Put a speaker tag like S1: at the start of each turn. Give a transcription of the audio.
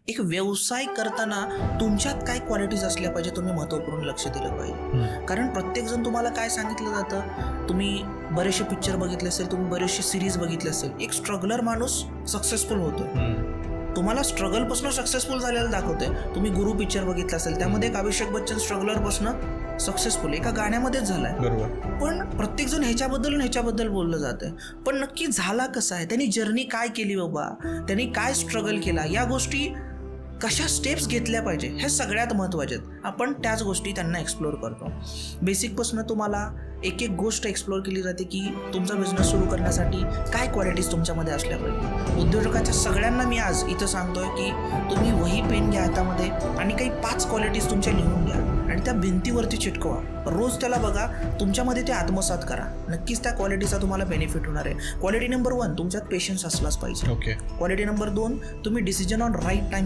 S1: एक व्यवसाय करताना तुमच्यात काय क्वालिटीज असल्या पाहिजे तुम्ही महत्त्वपूर्ण लक्ष दिलं पाहिजे. कारण प्रत्येकजण तुम्हाला काय सांगितलं जातं, तुम्ही बरेचसे पिक्चर बघितले असेल, तुम्ही बरेचसे सिरीज बघितले असेल, एक स्ट्रगलर माणूस सक्सेसफुल होतोय, तुम्हाला स्ट्रगलपासून सक्सेसफुल झालेलं दाखवतोय. तुम्ही गुरु पिक्चर बघितला असेल, त्यामध्ये एक अभिषेक बच्चन स्ट्रगलरपासून सक्सेसफुल एका गाण्यामध्येच झालाय.
S2: बरोबर.
S1: पण प्रत्येकजण ह्याच्याबद्दल बोललं जातंय, पण नक्की झाला कसा आहे, त्यांनी जर्नी काय केली बाबा, त्यांनी काय स्ट्रगल केला, या गोष्टी कशा स्टेप्स घेतल्या पाहिजे हे सगळ्यात महत्त्वाचे आहेत. आपण त्याच गोष्टी त्यांना एक्सप्लोअर करतो. बेसिकपासून तुम्हाला एक एक गोष्ट एक्सप्लोअर केली जाते की तुमचा बिझनेस सुरू करण्यासाठी काय क्वालिटीज तुमच्यामध्ये असल्या पाहिजे. उद्योजकाच्या सगळ्यांना मी आज इथं सांगतोय की तुम्ही वही पेन घ्या हातामध्ये आणि काही 5 क्वालिटीज तुमच्या लिहून घ्या आणि त्या भिंतीवरती चिटकवा. रोज त्याला बघा, तुमच्यामध्ये ते आत्मसात करा. नक्कीच त्या क्वालिटीचा तुम्हाला बेनिफिट होणार आहे. क्वालिटी नंबर 1, तुमच्यात पेशन्स असलाच पाहिजे.
S2: ओके.
S1: क्वालिटी नंबर 2, तुम्ही डिसिजन ऑन राईट टाइम